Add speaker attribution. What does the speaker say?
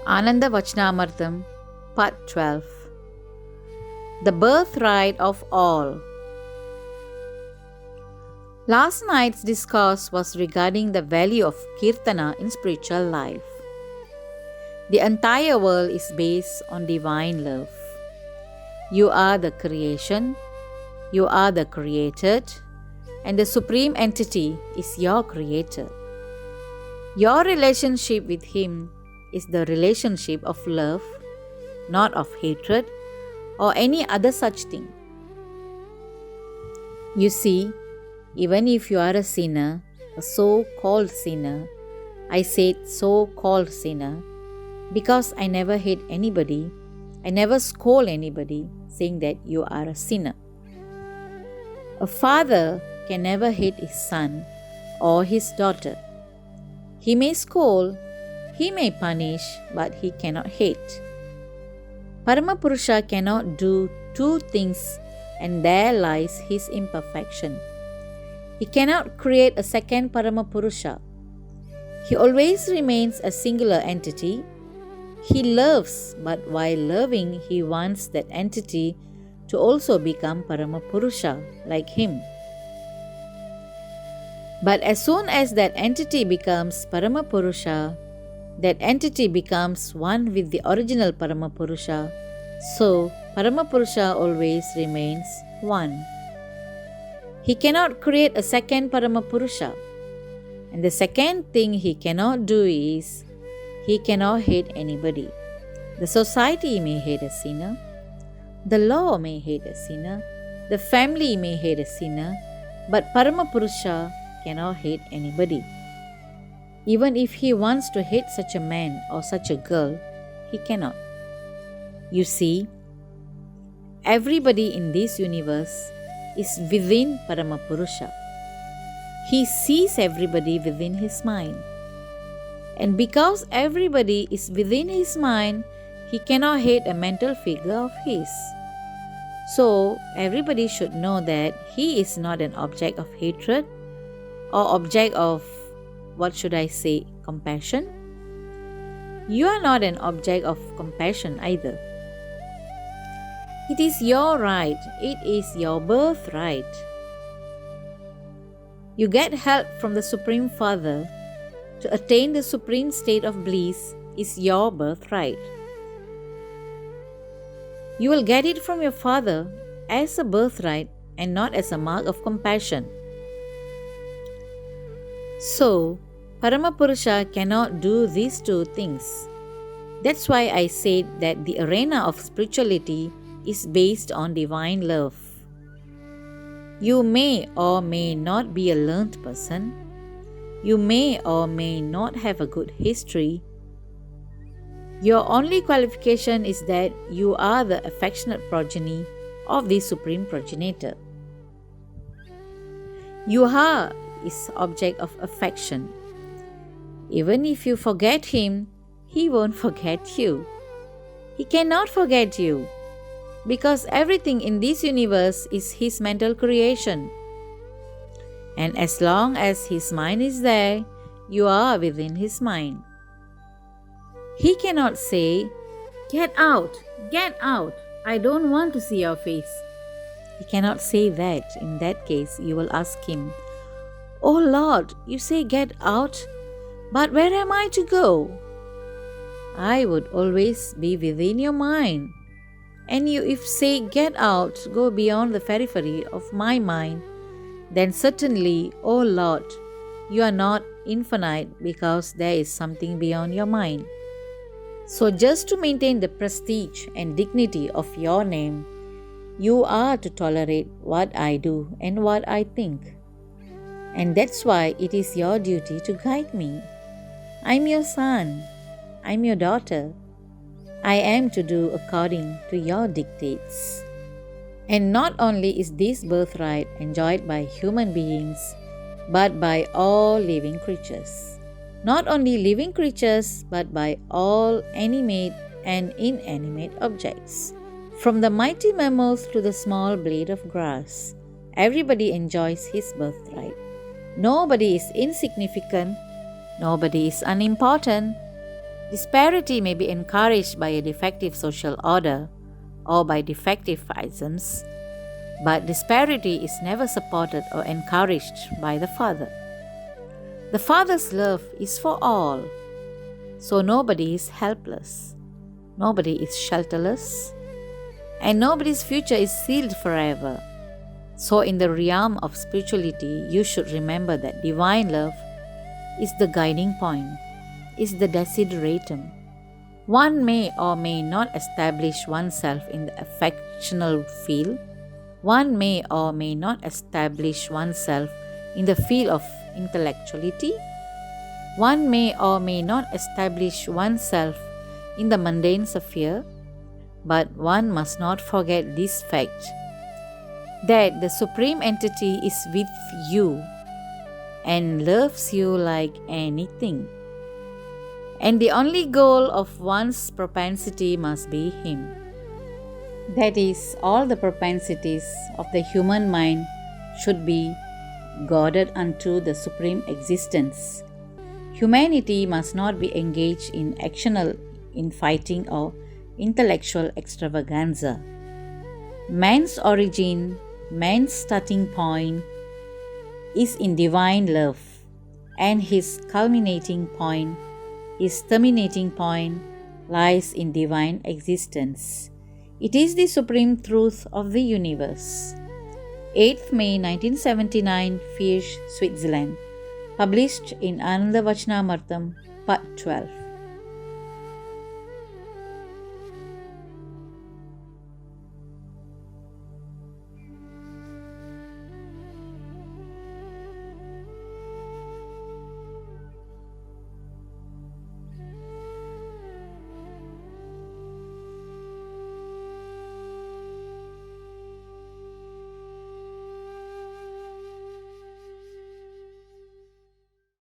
Speaker 1: Ananda Vacanamrtam, Part 12. The Birthright of All. Last night's discourse was regarding the value of Kirtana in spiritual life. The entire world is based on divine love. You are the creation, you are the created, and the Supreme Entity is your Creator. Your relationship with Him is the relationship of love, not of hatred or any other such thing. You see, even if you are a sinner, a so-called sinner, I said so-called sinner because I never hate anybody, I never scold anybody saying that you are a sinner. A father can never hate his son or his daughter. He may scold, he may punish, but he cannot hate. Paramapurusha cannot do two things, and there lies his imperfection. He cannot create a second Paramapurusha. He always remains a singular entity. He loves, but while loving, he wants that entity to also become Paramapurusha like him. But as soon as that entity becomes Paramapurusha, that entity becomes one with the original Paramapurusha, so Paramapurusha always remains one. He cannot create a second Paramapurusha. And the second thing he cannot do is, he cannot hate anybody. The society may hate a sinner, the law may hate a sinner, the family may hate a sinner, but Paramapurusha cannot hate anybody. Even if he wants to hate such a man or such a girl, he cannot. You see, everybody in this universe is within Paramapurusha. He sees everybody within his mind. And because everybody is within his mind, he cannot hate a mental figure of his. So, everybody should know that he is not an object of hatred or object of, compassion. You are not an object of compassion either. It is your right, it is your birthright. You get help from the Supreme Father to attain the supreme state of bliss is your birthright. You will get it from your Father as a birthright and not as a mark of compassion. So, Paramapurusha cannot do these two things. That's why I said that the arena of spirituality is based on divine love. You may or may not be a learned person. You may or may not have a good history. Your only qualification is that you are the affectionate progeny of the Supreme Progenitor. You are his object of affection. Even if you forget him, he won't forget you. He cannot forget you because everything in this universe is his mental creation. And as long as his mind is there, you are within his mind. He cannot say, get out, I don't want to see your face. He cannot say that. In that case, you will ask him, oh Lord, you say get out, but where am I to go? I would always be within your mind. And you, if say get out, go beyond the periphery of my mind, then certainly, oh Lord, you are not infinite because there is something beyond your mind. So just to maintain the prestige and dignity of your name, you are to tolerate what I do and what I think. And that's why it is your duty to guide me. I'm your son. I'm your daughter. I am to do according to your dictates. And not only is this birthright enjoyed by human beings, but by all living creatures. Not only living creatures, but by all animate and inanimate objects. From the mighty mammals to the small blade of grass, everybody enjoys his birthright. Nobody is insignificant, nobody is unimportant, Disparity may be encouraged by a defective social order or by defective isms, but disparity is never supported or encouraged by the Father. The Father's love is for all, so nobody is helpless, nobody is shelterless, and nobody's future is sealed forever. So in the realm of spirituality, you should remember that divine love is the guiding point, is the desideratum. One may or may not establish oneself in the affectional field. One may or may not establish oneself in the field of intellectuality. One may or may not establish oneself in the mundane sphere, but one must not forget this fact, that the Supreme Entity is with you and loves you like anything. And the only goal of one's propensity must be Him. That is, all the propensities of the human mind should be guarded unto the Supreme Existence. Humanity must not be engaged in actional infighting or intellectual extravaganza. Man's origin, man's starting point is in divine love, and his culminating point, his terminating point, lies in divine existence. It is the supreme truth of the universe. 8th May 1979, Fierce, Switzerland. Published in Ananda Vacanamrtam, Part 12.